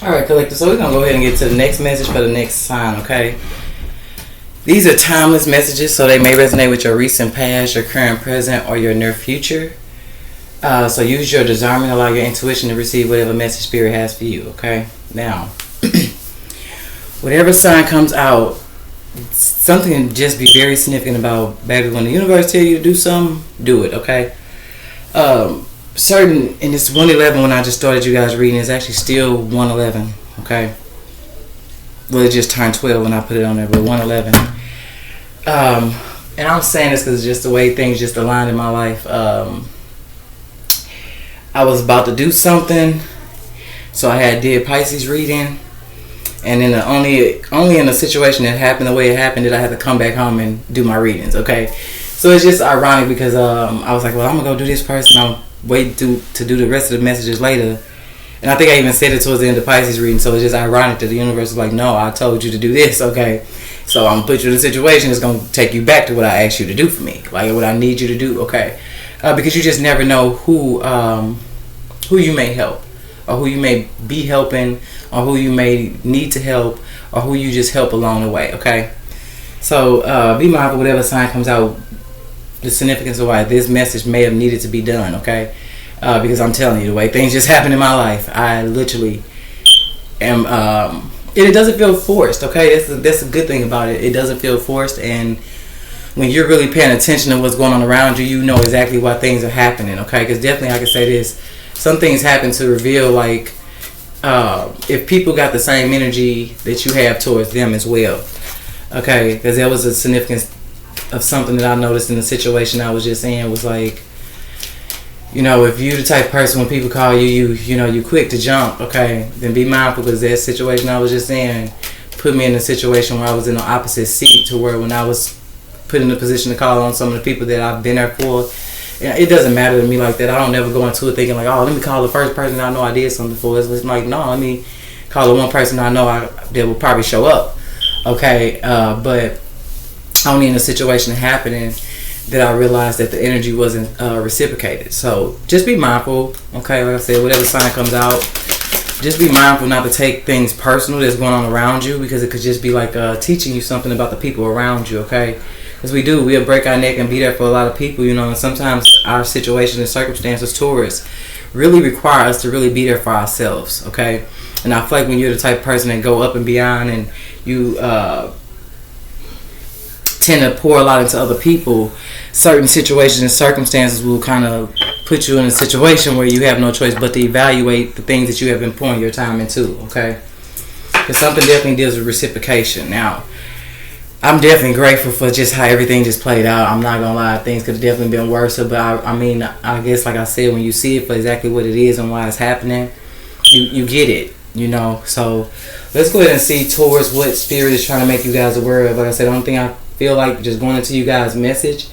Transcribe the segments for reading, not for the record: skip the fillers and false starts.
Alright, collector, so we're going to go ahead and get to the next message for the next sign, okay? These are timeless messages, so they may resonate with your recent past, your current present, or your near future. So use your discernment, allow your intuition to receive whatever message Spirit has for you, okay? Now, whatever sign comes out, something can just be very significant about, baby, when the universe tell you to do something, do it, okay? And it's 111 when I just started you guys reading. It's actually still 111, okay? Well, it just turned 12 when I put it on there, but 111. And I'm saying this because it's just the way things just aligned in my life. I was about to do something, so I did Pisces reading, and then only in a situation that happened the way it happened did I have to come back home and do my readings, okay? So it's just ironic because I was like, well, I'm going to go do this person. I'll wait to do the rest of the messages later. And I think I even said it towards the end of Pisces reading, so it's just ironic that the universe is like, no, I told you to do this, okay? So I'm going to put you in a situation that's going to take you back to what I asked you to do for me, like what I need you to do, okay? Because you just never know who you may help, or who you may be helping, or who you may need to help, or who you just help along the way, okay? So be mindful whatever sign comes out, the significance of why this message may have needed to be done, okay? Because I'm telling you, the way things just happen in my life, I literally am, it doesn't feel forced, okay? That's a good thing about it. It doesn't feel forced, and when you're really paying attention to what's going on around you, you know exactly why things are happening, okay? Because definitely I can say this, some things happen to reveal, like, if people got the same energy that you have towards them as well, okay? Because there was a significance of something that I noticed in the situation I was just in, was like, you know, if you the type of person when people call you, you quick to jump, okay, then be mindful, because that situation I was just in put me in a situation where I was in the opposite seat, to where when I was put in a position to call on some of the people that I've been there for, it doesn't matter to me like that. I don't never go into it thinking like, oh, let me call the first person I know I did something for. It's like, no, let me call the one person I know that will probably show up, okay? But only in a situation happening that I realized that the energy wasn't reciprocated. So just be mindful, okay? Like I said, whatever sign comes out, just be mindful not to take things personal that's going on around you, because it could just be like teaching you something about the people around you, okay? Because we'll break our neck and be there for a lot of people, and sometimes our situation and circumstances, Taurus, really require us to really be there for ourselves, okay? And I feel like when you're the type of person that go up and beyond, and you tend to pour a lot into other people, certain situations and circumstances will kind of put you in a situation where you have no choice but to evaluate the things that you have been pouring your time into, okay? Because something definitely deals with reciprocation. Now, I'm definitely grateful for just how everything just played out. I'm not gonna lie, things could have definitely been worse, but I guess like I said, when you see it for exactly what it is and why it's happening, you get it, So let's go ahead and see, Taurus, what Spirit is trying to make you guys aware of. Like I said, the only thing I feel like just going into you guys' message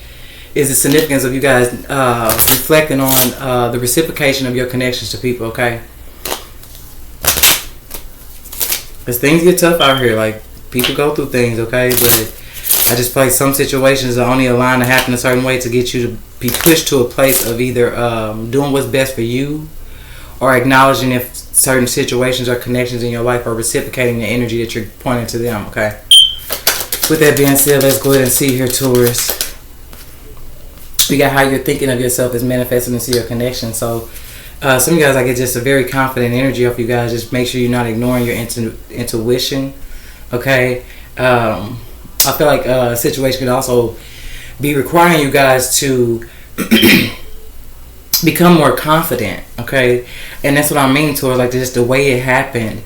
is the significance of you guys reflecting on the reciprocation of your connections to people, okay? Because things get tough out here, like, people go through things, okay? But I just feel like some situations are only aligned to happen a certain way to get you to be pushed to a place of either doing what's best for you, or acknowledging if certain situations or connections in your life are reciprocating the energy that you're pointing to them, okay? With that being said, let's go ahead and see here, Taurus. We got how you're thinking of yourself is manifesting into your connection. So some of you guys, I get just a very confident energy off you guys. Just make sure you're not ignoring your intuition, okay? I feel like a situation could also be requiring you guys to become more confident, okay? And that's what I mean, Taurus, like just the way it happened.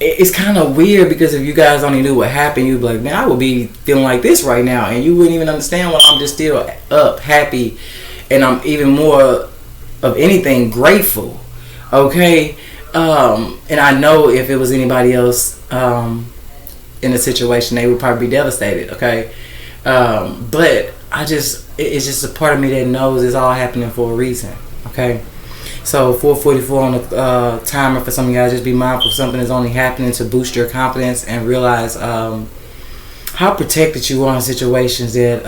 It's kind of weird, because if you guys only knew what happened, you'd be like, man, I would be feeling like this right now, and you wouldn't even understand why I'm just still up, happy, and I'm even more of anything grateful, okay? And I know if it was anybody else in a situation, they would probably be devastated, okay? But it's just a part of me that knows it's all happening for a reason, okay? So 4:44 on the timer for some of you guys. Just be mindful if something is only happening to boost your confidence, and realize how protected you are in situations that,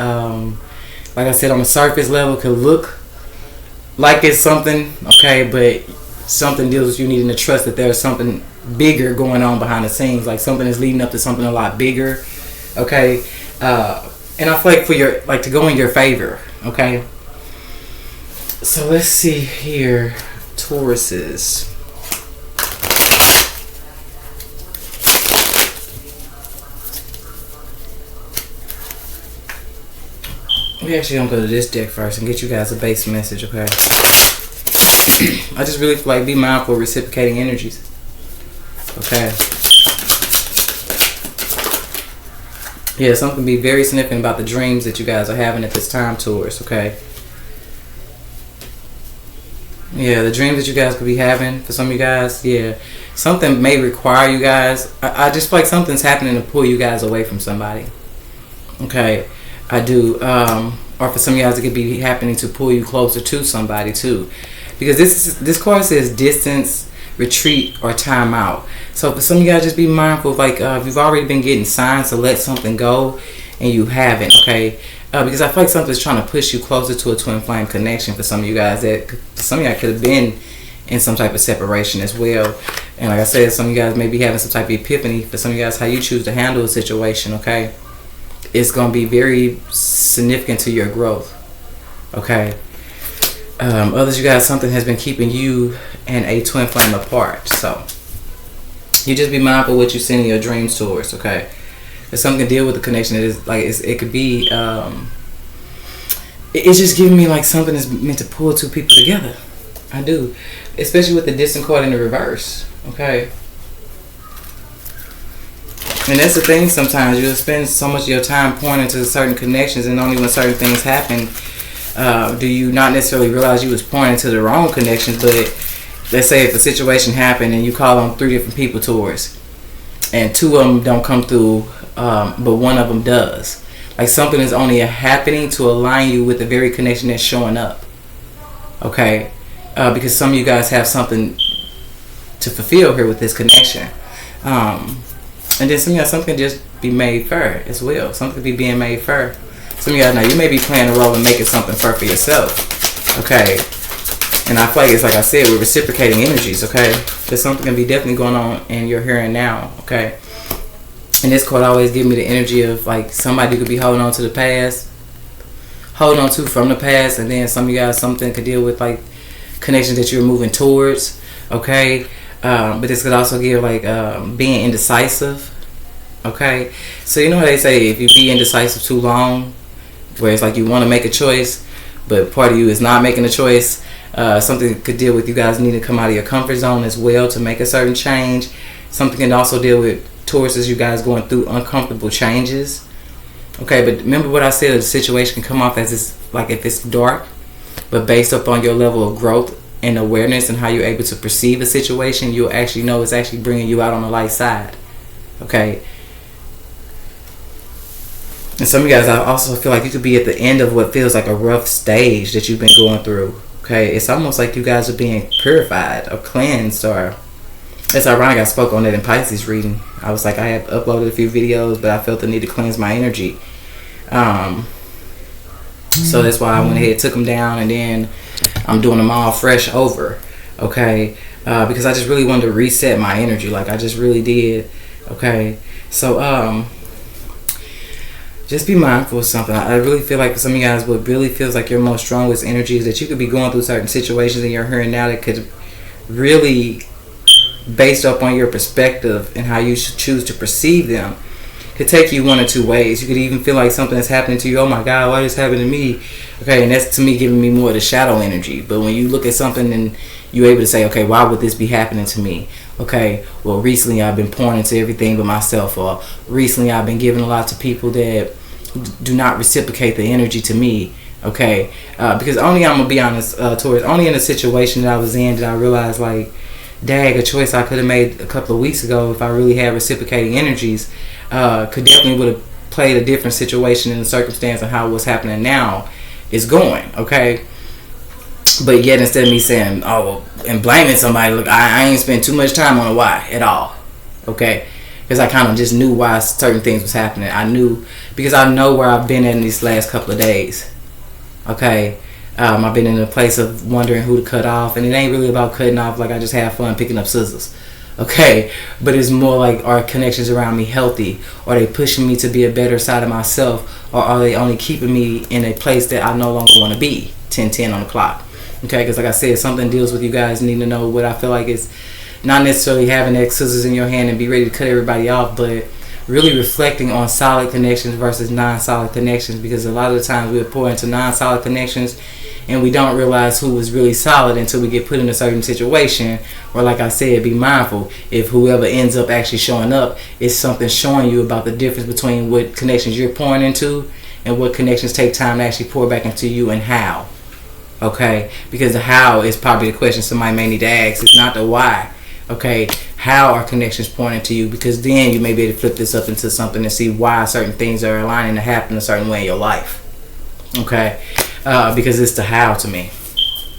like I said, on the surface level could look like it's something, okay, but something deals with you needing to trust that there's something bigger going on behind the scenes, like something is leading up to something a lot bigger. Okay, and I feel like for your to go in your favor. Okay, so let's see here, Tauruses. We actually gonna go to this deck first and get you guys a base message. Okay. I just really feel like be mindful of reciprocating energies. Okay. Yeah, something be very significant about the dreams that you guys are having at this time, Taurus. Okay. Yeah, the dreams that you guys could be having for some of you guys. Yeah, something may require you guys. I just feel like something's happening to pull you guys away from somebody. Okay, I do. Or for some of you guys, it could be happening to pull you closer to somebody too. Because this card says distance, retreat, or time out. So for some of you guys, just be mindful of if you've already been getting signs to let something go and you haven't, okay? Because I feel like something's trying to push you closer to a twin flame connection for some of you guys. That some of y'all could have been in some type of separation as well. And like I said, some of you guys may be having some type of epiphany. For some of you guys, how you choose to handle a situation, okay? It's going to be very significant to your growth, okay? Others, you guys, something has been keeping you and a twin flame apart. So you just be mindful what you send in your dreams towards, okay? If something can deal with the connection, it could be. It's just giving me like something is meant to pull two people together. I do, especially with the distant card in the reverse, okay? And that's the thing. Sometimes you'll spend so much of your time pointing to certain connections, and only when certain things happen. Do you not necessarily realize you was pointing to the wrong connections, but let's say if a situation happened and you call on 3 different people towards, and 2 of them don't come through, but 1 of them does. Like something is only happening to align you with the very connection that's showing up. Okay? Because some of you guys have something to fulfill here with this connection. And then some of y'all, something can just be made fair as well. Something could be being made fair. Some of y'all, now you may be playing a role in making something fair for yourself. Okay. And I feel like it's like I said, we're reciprocating energies, okay? There's something going to be definitely going on in your here and now, okay? And this card always gives me the energy of like somebody could be holding on to the past, holding on to from the past, and then some of you guys, something could deal with like connections that you're moving towards, okay? But this could also give like being indecisive, okay? So you know how they say if you be indecisive too long, where it's like you want to make a choice, but part of you is not making a choice. Something could deal with you guys needing to come out of your comfort zone as well to make a certain change. Something can also deal with Taurus as you guys going through uncomfortable changes. Okay, but remember what I said, the situation can come off as it's like if it's dark, but based upon your level of growth and awareness and how you're able to perceive a situation, you'll actually know it's actually bringing you out on the light side. Okay. And some of you guys, I also feel like you could be at the end of what feels like a rough stage that you've been going through. Okay, it's almost like you guys are being purified or cleansed, or it's ironic I spoke on that in Pisces reading. I was like, I have uploaded a few videos, but I felt the need to cleanse my energy. So that's why I went ahead, took them down, and then I'm doing them all fresh over. Okay, because I just really wanted to reset my energy, like I just really did. Okay, so just be mindful of something. I really feel like for some of you guys, what really feels like your most strongest energy is that you could be going through certain situations in your here and now that could really, based up on your perspective and how you should choose to perceive them, could take you one or two ways. You could even feel like something that's happening to you. Oh my God, why is this happening to me? Okay, and that's to me giving me more of the shadow energy. But when you look at something and you're able to say, okay, why would this be happening to me? Okay, well, recently I've been pouring into everything but myself, or recently I've been giving a lot to people that do not reciprocate the energy to me. Okay, because only, I'm gonna be honest, Taurus, only in a situation that I was in did I realize, like, dang, a choice I could have made a couple of weeks ago if I really had reciprocating energies could definitely would have played a different situation in the circumstance of how what's happening now is going. Okay. But yet, instead of me saying, oh, well, and blaming somebody, look, I ain't spent too much time on a why at all. Okay? Because I kind of just knew why certain things was happening. I knew, because I know where I've been in these last couple of days. Okay? I've been in a place of wondering who to cut off, and it ain't really about cutting off. Like, I just have fun picking up scissors, okay? But it's more like, are connections around me healthy? Are they pushing me to be a better side of myself? Or are they only keeping me in a place that I no longer want to be? 10:10 on the clock, okay? Because like I said, something deals with you guys need to know what I feel like is not necessarily having that scissors in your hand and be ready to cut everybody off, but really reflecting on solid connections versus non-solid connections, because a lot of the times we'll pour into non-solid connections and we don't realize who was really solid until we get put in a certain situation. Or like I said, be mindful if whoever ends up actually showing up is something showing you about the difference between what connections you're pouring into and what connections take time to actually pour back into you, and how. Okay? Because the how is probably the question somebody may need to ask. It's not the why. Okay, how are connections pointing to you? Because then you may be able to flip this up into something and see why certain things are aligning to happen a certain way in your life. Okay, because it's the how to me.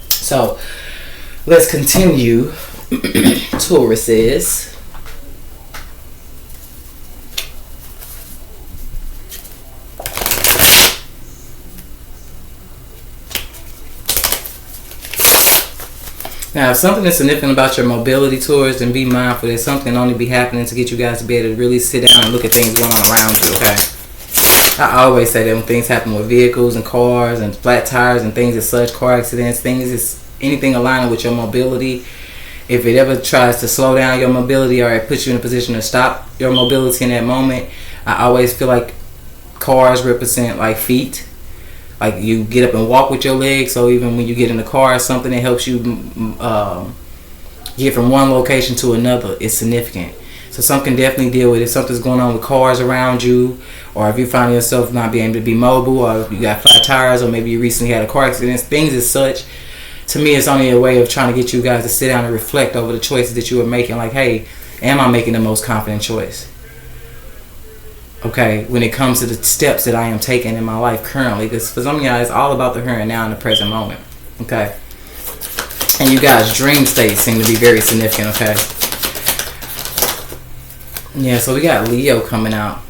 So let's continue. Taurus says, now, if something is significant about your mobility, Taurus, then be mindful that something only be happening to get you guys to be able to really sit down and look at things going on around you, okay? I always say that when things happen with vehicles and cars and flat tires and things as such, car accidents, things is anything aligning with your mobility, if it ever tries to slow down your mobility or it puts you in a position to stop your mobility in that moment, I always feel like cars represent like feet. Like, you get up and walk with your legs, so even when you get in the car, something that helps you get from one location to another is significant. So something can definitely deal with it. If something's going on with cars around you, or if you find yourself not being able to be mobile, or if you got flat tires, or maybe you recently had a car accident, things as such, to me it's only a way of trying to get you guys to sit down and reflect over the choices that you are making. Like, hey, am I making the most confident choice? Okay, when it comes to the steps that I am taking in my life currently, because for some of you guys, it's all about the here and now in the present moment. Okay, and you guys' dream states seem to be very significant. Okay, yeah, so we got Leo coming out.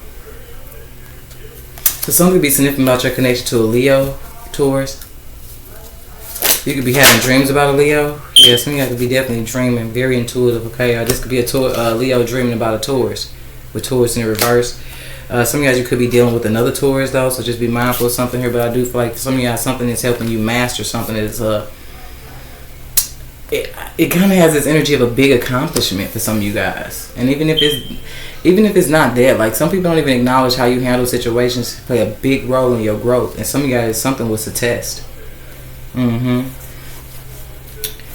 So something to be significant about your connection to a Leo, Taurus. You could be having dreams about a Leo. Yeah, some of you could be definitely dreaming, very intuitive. Okay, this could be a Leo dreaming about a Taurus, with Taurus in the reverse. Some of you guys, you could be dealing with another Taurus though, so just be mindful of something here. But I do feel like some of you guys, something that's helping you master something that's it kind of has this energy of a big accomplishment for some of you guys. And even if it's not that, like, some people don't even acknowledge how you handle situations play a big role in your growth. And some of you guys, something was a test.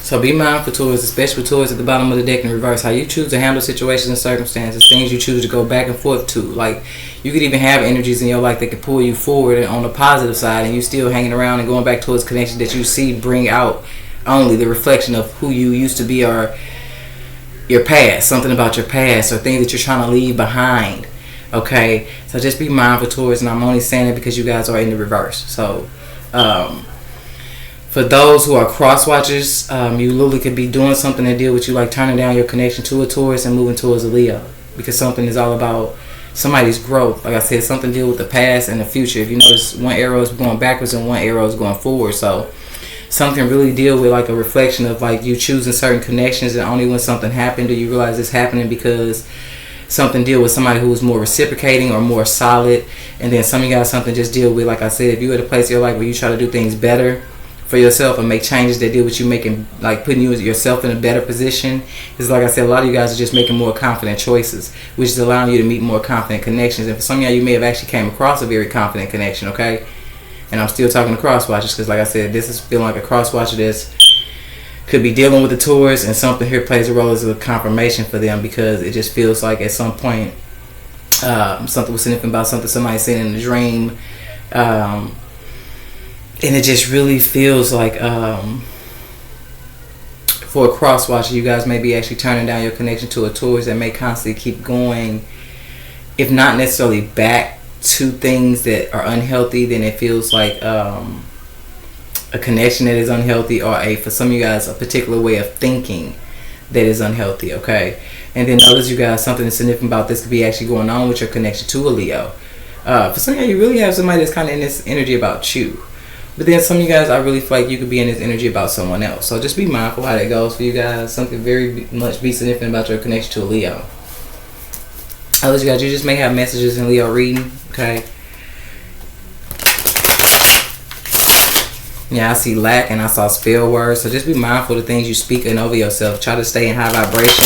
So be mindful, Taurus, especially Taurus at the bottom of the deck in reverse, how you choose to handle situations and circumstances, things you choose to go back and forth to. Like, you could even have energies in your life that could pull you forward on the positive side, and you still hanging around and going back towards connections that you see bring out only the reflection of who you used to be, or your past, something about your past, or things that you're trying to leave behind. Okay, so just be mindful, Taurus, and I'm only saying it because you guys are in the reverse. So for those who are cross watchers, you literally could be doing something that deal with you, like turning down your connection to a Taurus and moving towards a Leo, because something is all about somebody's growth. Like I said, something deal with the past and the future. If you notice, one arrow is going backwards and one arrow is going forward. So something really deal with like a reflection of like you choosing certain connections, and only when something happened do you realize it's happening because something deal with somebody who was more reciprocating or more solid. And then some of you guys, something just deal with, like I said, if you're at a place in your life where you try to do things better for yourself and make changes that deal with you making, like putting yourself in a better position. It's like I said, a lot of you guys are just making more confident choices, which is allowing you to meet more confident connections. And for some of y'all, you may have actually came across a very confident connection, okay? And I'm still talking to cross watchers because, like I said, this is feeling like a cross watcher that's could be dealing with the Taurus, and something here plays a role as a confirmation for them, because it just feels like at some point something was significant about something somebody said in a dream. And it just really feels like for a cross watcher, you guys may be actually turning down your connection to a Taurus that may constantly keep going, if not necessarily back to things that are unhealthy. Then it feels like a connection that is unhealthy, or for some of you guys, a particular way of thinking that is unhealthy, okay? And then others, you guys, something that's significant about this could be actually going on with your connection to a Leo. For some of you really have somebody that's kind of in this energy about you. But then some of you guys, I really feel like you could be in this energy about someone else. So just be mindful how that goes for you guys. Something very much be significant about your connection to a Leo. Others, you guys, you just may have messages in Leo reading. Okay. Yeah, I see lack and I saw spell words. So just be mindful of the things you speak and over yourself. Try to stay in high vibration.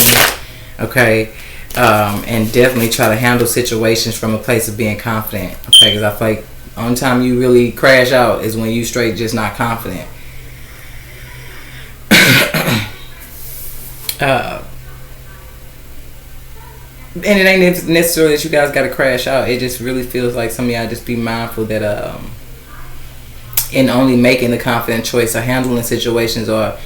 Okay. And definitely try to handle situations from a place of being confident. Okay. Because I feel like the only time you really crash out is when you straight just not confident. And it ain't necessarily that you guys got to crash out. It just really feels like some of y'all just be mindful that in only making the confident choice or handling situations or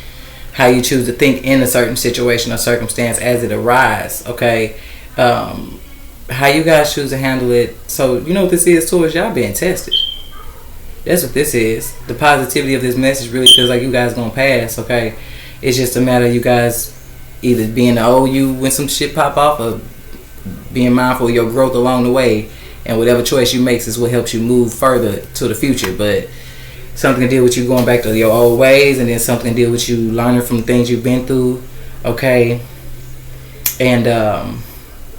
how you choose to think in a certain situation or circumstance as it arises, okay? How you guys choose to handle it. So, you know what this is, Taurus? Y'all being tested. That's what this is. The positivity of this message really feels like you guys gonna pass, okay? It's just a matter of you guys either being the old you when some shit pop off or being mindful of your growth along the way. And whatever choice you make is what helps you move further to the future. But something to deal with you going back to your old ways, and then something to deal with you learning from things you've been through, okay? And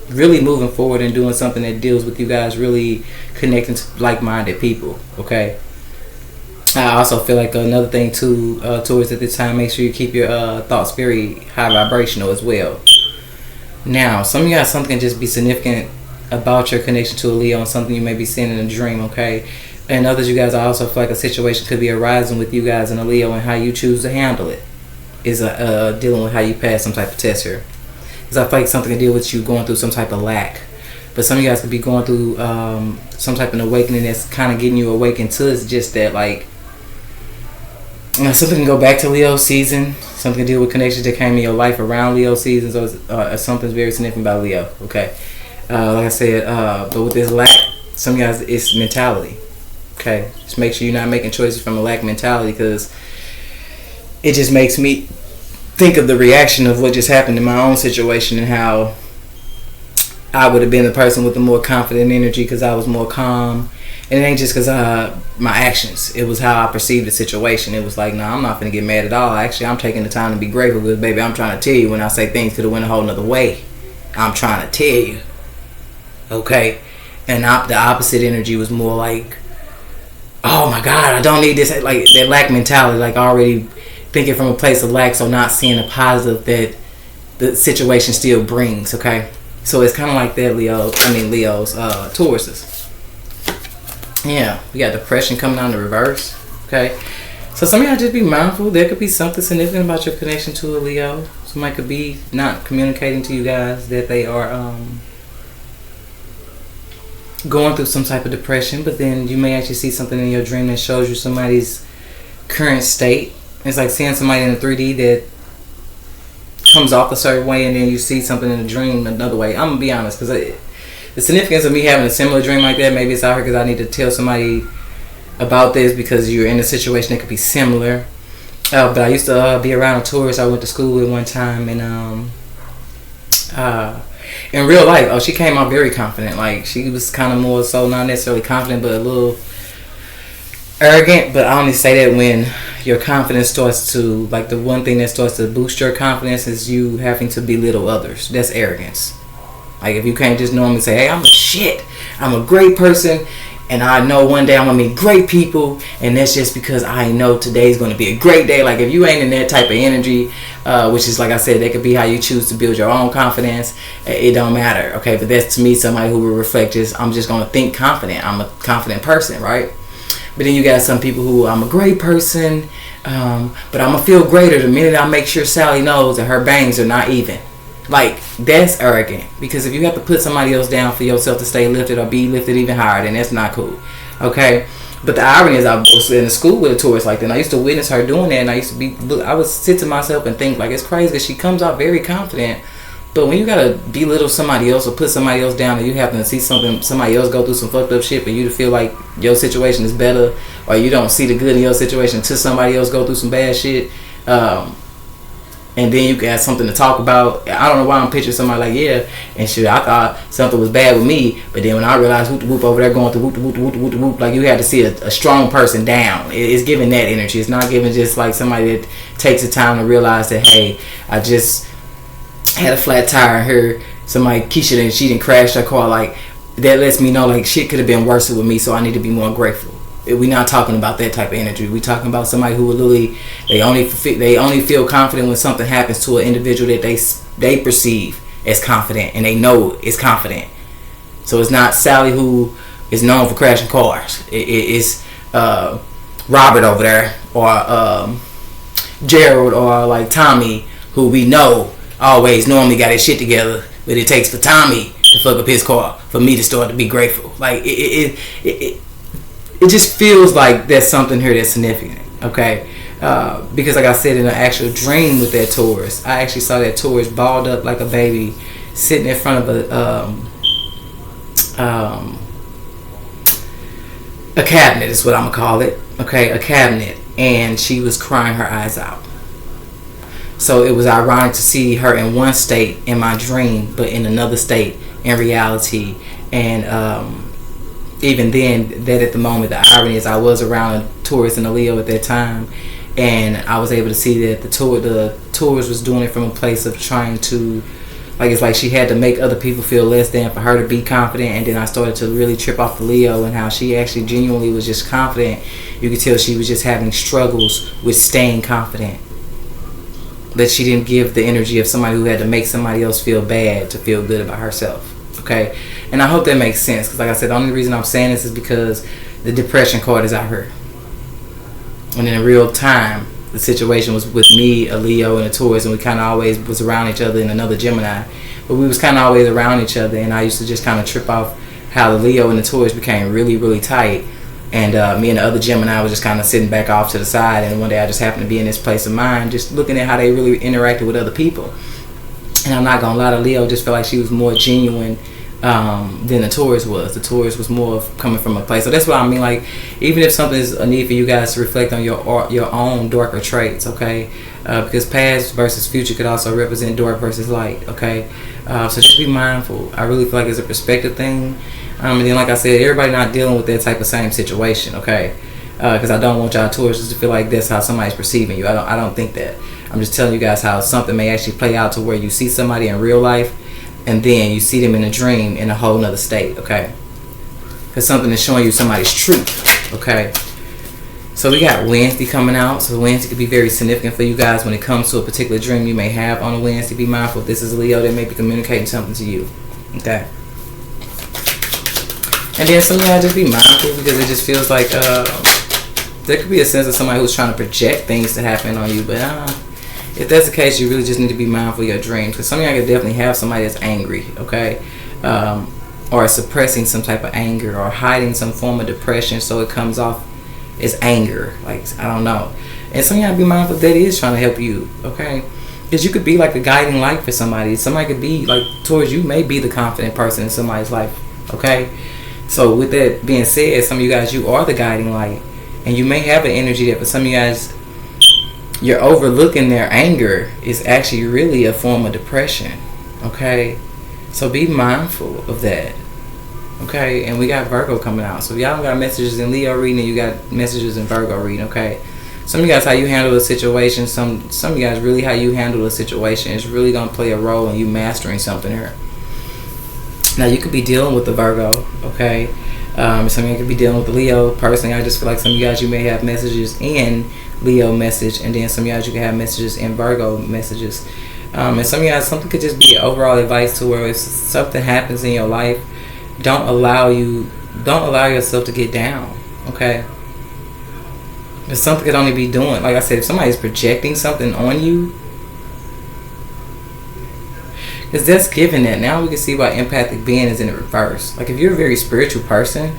really moving forward and doing something that deals with you guys really connecting to like-minded people, okay? I also feel like another thing too, towards at this time, make sure you keep your thoughts very high vibrational as well. Now, some of you guys, something can just be significant about your connection to a Leo and something you may be seeing in a dream, okay? And others, you guys, I also feel like a situation could be arising with you guys and a Leo, and how you choose to handle it is dealing with how you pass some type of test here. Because I feel like something to deal with you going through some type of lack. But some of you guys could be going through some type of awakening that's kind of getting you awakened to it's just that, like, something can go back to Leo season. Something to deal with connections that came in your life around Leo seasons, or something's very significant about Leo, okay? Like I said, but with this lack, some of you guys, it's mentality. Okay, just make sure you're not making choices from a lack mentality, because it just makes me think of the reaction of what just happened in my own situation and how I would have been the person with the more confident energy because I was more calm. And it ain't just because my actions. It was how I perceived the situation. It was like, nah, I'm not going to get mad at all. Actually, I'm taking the time to be grateful because, baby, I'm trying to tell you when I say things could have went a whole nother way. I'm trying to tell you. Okay? And the opposite energy was more like, oh my God, I don't need this. Like that lack mentality, like already thinking from a place of lack, so not seeing the positive that the situation still brings, okay? So it's kind of like that, Leo's, Taurus's. Yeah, we got depression coming on the reverse, okay? So some of y'all just be mindful. There could be something significant about your connection to a Leo. Somebody could be not communicating to you guys that they are going through some type of depression, but then you may actually see something in your dream that shows you somebody's current state. It's like seeing somebody in a 3D that comes off a certain way, and then you see something in a dream another way. I'm gonna be honest, because the significance of me having a similar dream like that, maybe it's out here because I need to tell somebody about this because you're in a situation that could be similar. But I used to be around a Taurus I went to school with one time, and in real life, she came out very confident. Like, she was kind of more so, not necessarily confident, but a little arrogant. But I only say that when your confidence starts to, like, the one thing that starts to boost your confidence is you having to belittle others. That's arrogance. Like, if you can't just normally say, hey, I'm a shit, I'm a great person, and I know one day I'm going to meet great people, and that's just because I know today's going to be a great day. Like, if you ain't in that type of energy, which is, like I said, that could be how you choose to build your own confidence, it don't matter, okay? But that's, to me, somebody who will reflect just, I'm just going to think confident. I'm a confident person, right? But then you got some people who, I'm a great person, but I'm going to feel greater the minute I make sure Sally knows that her bangs are not even. Like, that's arrogant. Because if you have to put somebody else down for yourself to stay lifted or be lifted even higher, then that's not cool. Okay? But the irony is, I was in a school with a Taurus like that, and I used to witness her doing that, and I would sit to myself and think, like, it's crazy because she comes out very confident. But when you gotta belittle somebody else or put somebody else down, and you happen to see somebody else go through some fucked up shit for you to feel like your situation is better, or you don't see the good in your situation till somebody else go through some bad shit, and then you can have something to talk about. I don't know why I'm picturing somebody like, yeah, and shit, I thought something was bad with me, but then when I realized whoop the whoop over there going through whoop the whoop the whoop the whoop the whoop, like you had to see a strong person down. It's giving that energy. It's not giving just like somebody that takes the time to realize that, hey, I just had a flat tire and heard somebody, Keisha, and she didn't crash her car. Like, that lets me know like shit could have been worse with me, so I need to be more grateful. We're not talking about that type of energy. We're talking about somebody who literally they only feel confident when something happens to an individual that they perceive as confident and they know is confident. So it's not Sally who is known for crashing cars. It's Robert over there, or Gerald, or like Tommy, who we know always normally got his shit together, but it takes for Tommy to fuck up his car for me to start to be grateful. Like it just feels like there's something here that's significant, okay? Because like I said, in an actual dream with that Taurus, I actually saw that Taurus balled up like a baby, sitting in front of a cabinet is what I'm gonna call it, okay? A cabinet, and she was crying her eyes out. So it was ironic to see her in one state in my dream, but in another state in reality. And even then, that at the moment, the irony is I was around a Taurus and a Leo at that time, and I was able to see that the Taurus was doing it from a place of trying to, like, it's like she had to make other people feel less than for her to be confident. And then I started to really trip off the Leo and how she actually genuinely was just confident. You could tell she was just having struggles with staying confident, that she didn't give the energy of somebody who had to make somebody else feel bad to feel good about herself. Okay, and I hope that makes sense, because like I said, the only reason I'm saying this is because the depression card is out here, and in real time the situation was with me, a Leo, and a Taurus, and we kind of always was around each other, and another Gemini, but we was kind of always around each other. And I used to just kind of trip off how the Leo and the Taurus became really, really tight, and me and the other Gemini was just kind of sitting back off to the side. And one day I just happened to be in this place of mind, just looking at how they really interacted with other people. And I'm not gonna lie, the Leo just felt like she was more genuine than the Taurus was. The Taurus was more of coming from a place. So that's what I mean. Like, even if something is a need for you guys to reflect on your own darker traits, okay? Because past versus future could also represent dark versus light, okay? So just be mindful. I really feel like it's a perspective thing. And then, like I said, everybody not dealing with that type of same situation, okay? Because I don't want y'all Tauruses to feel like that's how somebody's perceiving you. I don't think that. I'm just telling you guys how something may actually play out to where you see somebody in real life, and then you see them in a dream in a whole nother state, okay? Because something is showing you somebody's truth, okay? So we got Wednesday coming out. So Wednesday could be very significant for you guys when it comes to a particular dream you may have on a Wednesday. Be mindful if this is a Leo that may be communicating something to you, okay? And then some of y'all just be mindful, because it just feels like there could be a sense of somebody who's trying to project things to happen on you, but if that's the case, you really just need to be mindful of your dreams, because some of y'all could definitely have somebody that's angry, okay? Or suppressing some type of anger, or hiding some form of depression so it comes off as anger. Like, I don't know. And some of y'all be mindful that is trying to help you, okay? Because you could be like a guiding light for somebody. Somebody could be like, towards you may be the confident person in somebody's life, okay? So with that being said, some of you guys, you are the guiding light. And you may have an energy that for some of you guys, you're overlooking their anger is actually really a form of depression, okay? So be mindful of that, okay? And we got Virgo coming out. So if y'all got messages in Leo reading, and you got messages in Virgo reading, okay? Some of you guys, how you handle a situation, some of you guys, really how you handle a situation is really going to play a role in you mastering something here. Now, you could be dealing with the Virgo, okay? Some of you could be dealing with the Leo. Personally, I just feel like some of you guys, you may have messages in Leo message, and then some of you guys, you can have messages in Virgo messages. And some of you guys, something could just be overall advice to where if something happens in your life, don't allow yourself to get down, okay? Because something could only be doing, like I said, if somebody's projecting something on you, because that's given that. Now we can see why empathic being is in the reverse. Like, if you're a very spiritual person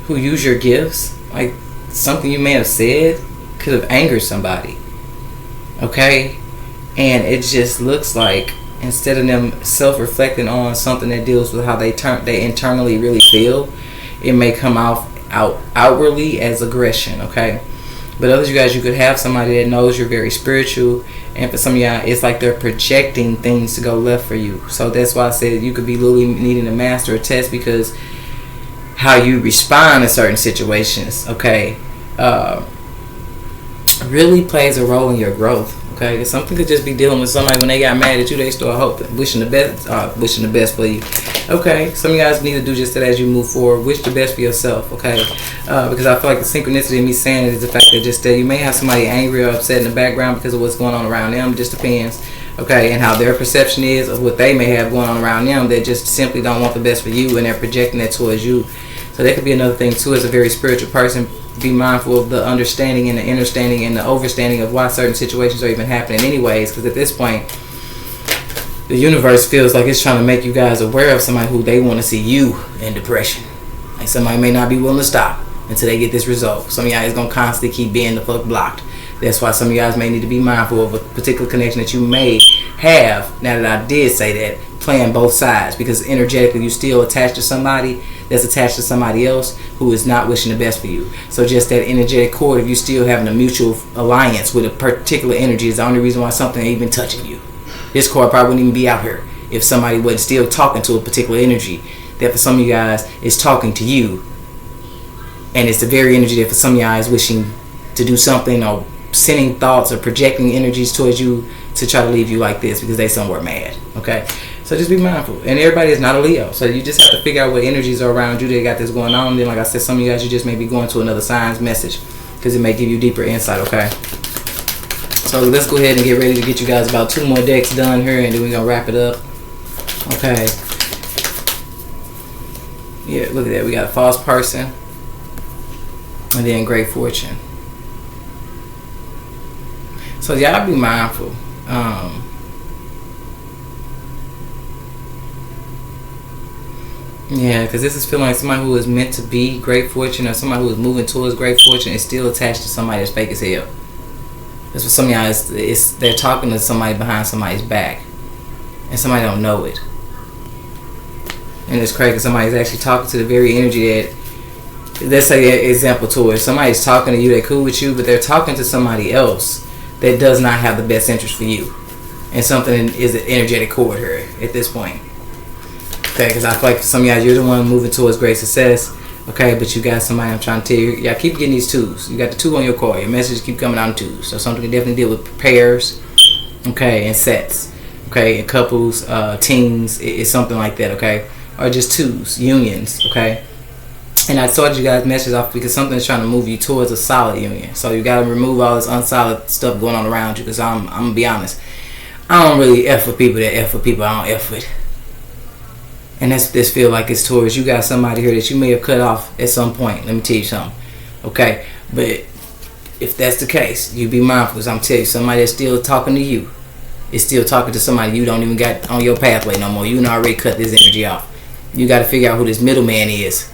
who use your gifts, like something you may have said could have angered somebody, okay? And it just looks like instead of them self-reflecting on something that deals with how they internally really feel, it may come outwardly as aggression, okay? But others, you guys, you could have somebody that knows you're very spiritual, And for some of y'all, it's like they're projecting things to go left for you. So that's why I said you could be literally needing to master a test, because how you respond to certain situations, okay, really plays a role in your growth. Okay, something could just be dealing with somebody when they got mad at you, they start hoping, wishing the best for you. Okay, some of you guys need to do just that as you move forward. Wish the best for yourself. Okay, because I feel like the synchronicity of me saying it is the fact that just that you may have somebody angry or upset in the background because of what's going on around them. It just depends. Okay, and how their perception is of what they may have going on around them. They just simply don't want the best for you, and they're projecting that towards you. So that could be another thing too. As a very spiritual person, be mindful of the understanding and the understanding and the overstanding of why certain situations are even happening anyways, because at this point the universe feels like it's trying to make you guys aware of somebody who they want to see you in depression. Like somebody may not be willing to stop until they get this result. Some of y'all is going to constantly keep being the fuck blocked. That's why some of you guys may need to be mindful of a particular connection that you may have, now that I did say that, playing both sides, because energetically you still attached to somebody that's attached to somebody else who is not wishing the best for you. So just that energetic cord of you still having a mutual alliance with a particular energy is the only reason why something ain't even touching you. This cord probably wouldn't even be out here if somebody wasn't still talking to a particular energy that for some of you guys is talking to you, and it's the very energy that for some of you guys wishing to do something or sending thoughts or projecting energies towards you to try to leave you like this because they somewhere mad. Okay, so just be mindful. And everybody is not a Leo, so you just have to figure out what energies are around you that got this going on. And then, like I said, some of you guys, you just may be going to another sign's message because it may give you deeper insight. Okay, so let's go ahead and get ready to get you guys about 2 more decks done here, and then we're gonna wrap it up. Okay, yeah, look at that. We got a false person and then great fortune. So y'all be mindful. Yeah, because this is feeling like somebody who is meant to be great fortune, or somebody who is moving towards great fortune is still attached to somebody that's fake as hell. That's what some of y'all is they're talking to somebody behind somebody's back, and somebody don't know it. And it's crazy. Somebody's actually talking to the very energy that, let's say, an example to it. Somebody's talking to you, they're cool with you, but they're talking to somebody else that does not have the best interest for you. And something is an energetic cord here at this point. Okay, because I feel like for some of y'all, you're the one moving towards great success. Okay, but you got somebody, I'm trying to tell you, y'all keep getting these 2s. You got the 2 on your card. Your messages keep coming out in 2s. So something to definitely deal with pairs, okay, and sets, okay, and couples, teams, it's something like that, okay, or just 2s, unions, okay. And I started you guys' message off because something's trying to move you towards a solid union. So you got to remove all this unsolid stuff going on around you. Because I'm going to be honest, I don't really F with people that F with people I don't F with. And that's this feel like it's towards you got somebody here that you may have cut off at some point. Let me tell you something. Okay? But if that's the case, you be mindful. Because I'm telling you, somebody that's still talking to you is still talking to somebody you don't even got on your pathway no more. You done already cut this energy off. You got to figure out who this middleman is.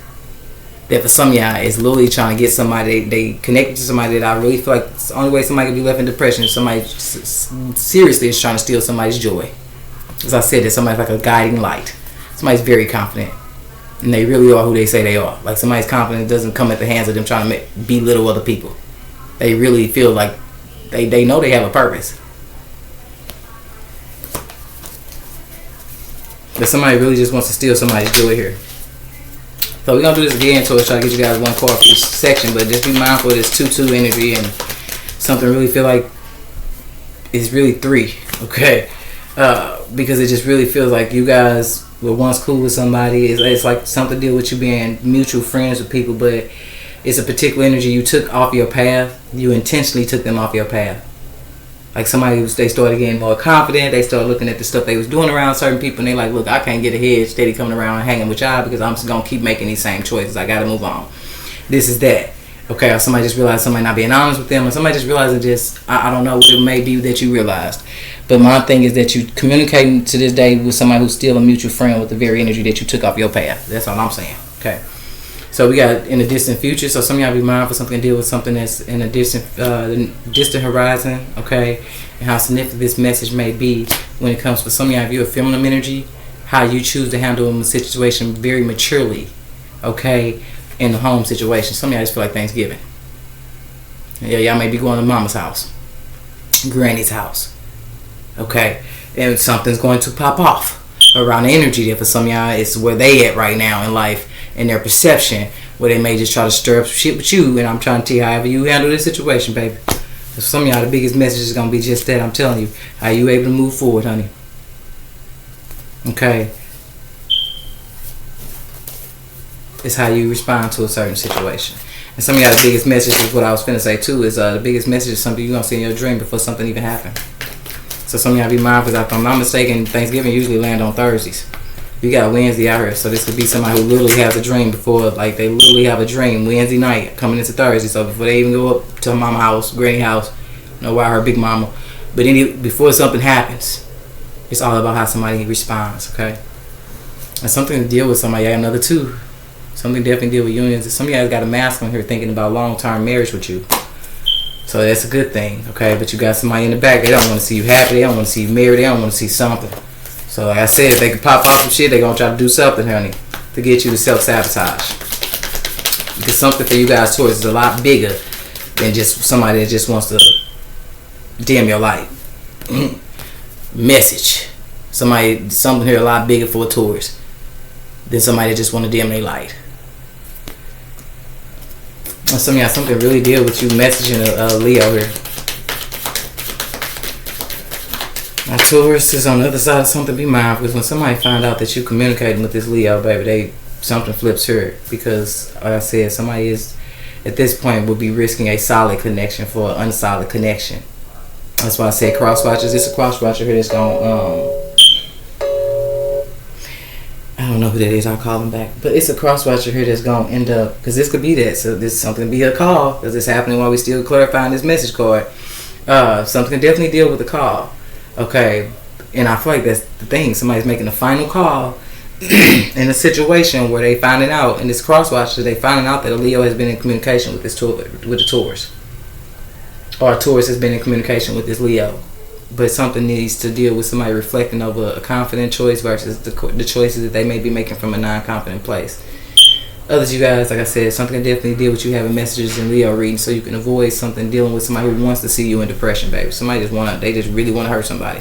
That for some of y'all is literally trying to get somebody, they connected to somebody that I really feel like it's the only way somebody can be left in depression is somebody seriously is trying to steal somebody's joy. As I said, that somebody's like a guiding light. Somebody's very confident, and they really are who they say they are. Like somebody's confidence doesn't come at the hands of them trying to belittle other people. They really feel like they know they have a purpose. But somebody really just wants to steal somebody's joy here. So we're going to do this again, so I'll try to get you guys 1 card for each section, but just be mindful of this 2-2 energy and something really feel like it's really 3, okay? Because it just really feels like you guys were once cool with somebody. It's like something to deal with you being mutual friends with people, but it's a particular energy you took off your path. You intentionally took them off your path. Like somebody, they started getting more confident. They started looking at the stuff they was doing around certain people, and they like, look, I can't get ahead steady coming around and hanging with y'all because I'm just going to keep making these same choices. I got to move on. This is that. Okay, or somebody just realized somebody not being honest with them, or somebody just realizing just, I don't know what it may be that you realized. But my thing is that you communicating to this day with somebody who's still a mutual friend with the very energy that you took off your path. That's all I'm saying. Okay. So we got in the distant future. So some of y'all be mindful something to deal with something that's in a distant horizon. Okay, and how significant this message may be when it comes for some of y'all. If you're a feminine energy, how you choose to handle a situation very maturely. Okay, in the home situation. Some of y'all just feel like Thanksgiving. Yeah, y'all may be going to mama's house, granny's house. Okay, and something's going to pop off around the energy there. For some of y'all, it's where they at right now in life and their perception, where they may just try to stir up shit with you. And I'm trying to tell you however you handle this situation, baby. For some of y'all, the biggest message is gonna be just that. I'm telling you, how you able to move forward, honey. Okay, it's how you respond to a certain situation. And some of y'all, the biggest message is what I was finna say too. Is the biggest message is something you're gonna see in your dream before something even happens. So some of y'all be mindful, because if I'm not mistaken, Thanksgiving usually land on Thursdays. You got Wednesday out here, so this could be somebody who literally has a dream before, like they literally have a dream Wednesday night coming into Thursday. So before they even go up to mama house, granny house, know why her big mama, but before something happens, it's all about how somebody responds. Okay, and something to deal with somebody. I got another two. Something definitely deal with unions. Some of y'all got a mask on here thinking about long-term marriage with you. So that's a good thing, okay? But you got somebody in the back. They don't want to see you happy. They don't want to see you married. They don't want to see something. So like I said, if they can pop off some shit, they're going to try to do something, honey, to get you to self-sabotage. Because something for you guys towards is a lot bigger than just somebody that just wants to dim your light. Message. Something here a lot bigger for a Taurus than somebody that just want to dim their light. Some of y'all, something really deal with you messaging a Leo here. Now Taurus is on the other side of something. Be mindful, because when somebody find out that you communicating with this Leo, baby, something flips here. Because like I said, somebody is at this point will be risking a solid connection for an unsolid connection. That's why I said cross watchers. It's a cross watcher here that's going I don't know who that is. I'll call him back. But it's a cross watcher here that's going to end up, because this could be that. So this something be a call, because it's happening while we still clarifying this message card. Something can definitely deal with the call. Okay. And I feel like that's the thing. Somebody's making a final call in a situation where they finding out, in this cross watcher, they finding out that a Leo has been in communication with the Taurus. Or a Taurus has been in communication with this Leo. But something needs to deal with somebody reflecting over a confident choice versus the choices that they may be making from a non-confident place. Others, you guys, like I said, something can definitely deal with you having messages in Leo reading, so you can avoid something dealing with somebody who wants to see you in depression, baby. Somebody they just really want to hurt somebody.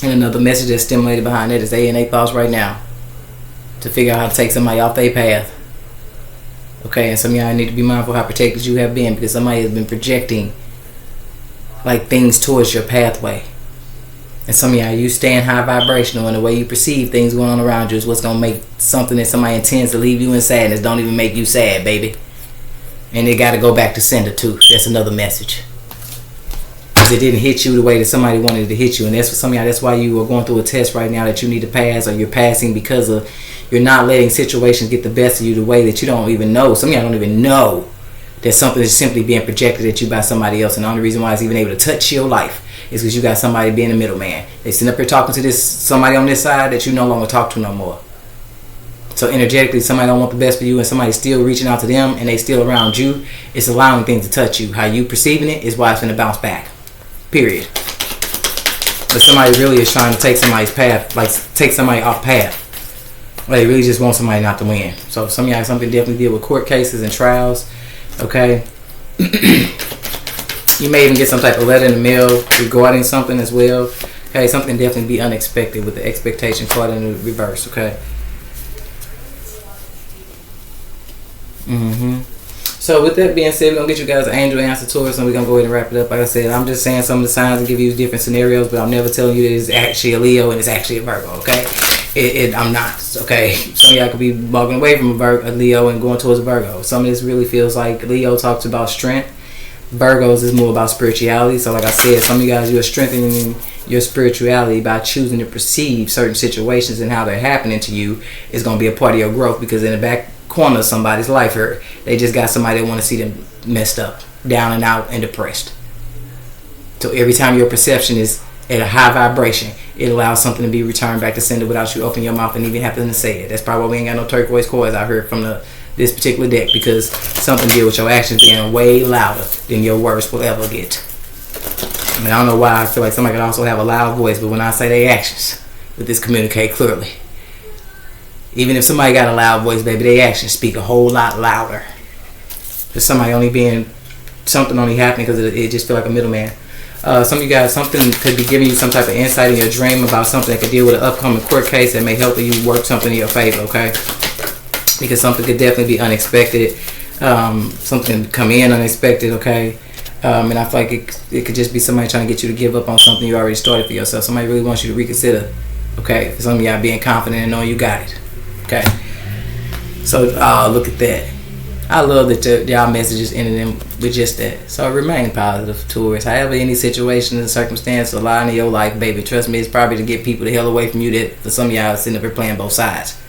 And another message that's stimulated behind that is they in their thoughts right now to figure out how to take somebody off their path. Okay, and some of y'all need to be mindful how protected you have been, because somebody has been projecting like things towards your pathway. And some of y'all, you staying high vibrational, and the way you perceive things going on around you is what's going to make something that somebody intends to leave you in sadness don't even make you sad, baby. And it got to go back to sender too. That's another message. Because it didn't hit you the way that somebody wanted it to hit you. And that's for some of y'all, that's why you are going through a test right now that you need to pass, or you're passing because of you're not letting situations get the best of you the way that you don't even know. Some of y'all don't even know that something is simply being projected at you by somebody else, and the only reason why it's even able to touch your life is because you got somebody being a middleman. They sitting up here talking to somebody on this side that you no longer talk to no more. So energetically, somebody don't want the best for you, and somebody's still reaching out to them, and they still around you. It's allowing things to touch you. How you perceiving it is why it's going to bounce back. Period. But somebody really is trying to take somebody's path, like take somebody off path. They really just want somebody not to win. So some of y'all, something definitely deal with court cases and trials. Okay. You may even get some type of letter in the mail regarding something as well. Okay, something definitely be unexpected with the expectation card in the reverse. Okay. So with that being said, we're gonna get you guys an angel answer Taurus, and we're gonna go ahead and wrap it up. Like I said, I'm just saying some of the signs and give you different scenarios, but I'm never telling you that it's actually a Leo and it's actually a Virgo. Okay. I'm not, okay? Some of y'all could be walking away from a Leo and going towards a Virgo. Some of this really feels like Leo talks about strength. Virgos is more about spirituality. So like I said, some of you guys, you're strengthening your spirituality by choosing to perceive certain situations and how they're happening to you is going to be a part of your growth, because in the back corner of somebody's life here, they just got somebody that want to see them messed up, down and out, and depressed. So every time your perception is at a high vibration, it allows something to be returned back to sender without you opening your mouth and even having to say it. That's probably why we ain't got no turquoise cards out here from this particular deck, because something deal with your actions being way louder than your words will ever get. I mean, I don't know why I feel like somebody could also have a loud voice, but when I say their actions, with this communicate clearly. Even if somebody got a loud voice, baby, their actions speak a whole lot louder. There's somebody only being something only happening because it just feel like a middleman. Some of you guys, something could be giving you some type of insight in your dream about something that could deal with an upcoming court case that may help you work something in your favor, okay? Because something could definitely be unexpected. Something could come in unexpected, okay? And I feel like it could just be somebody trying to get you to give up on something you already started for yourself. Somebody really wants you to reconsider, okay? For some of y'all being confident and knowing you got it, okay? So, look at that. I love that y'all messages ended in with just that. So remain positive, Taurus. However, any situation and circumstance or line in your life, baby, trust me, it's probably to get people the hell away from you. That for some of y'all sitting up here playing both sides.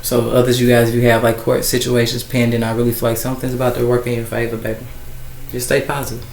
So others, you guys, if you have like court situations pending, I really feel like something's about to work in your favor, baby. Just stay positive.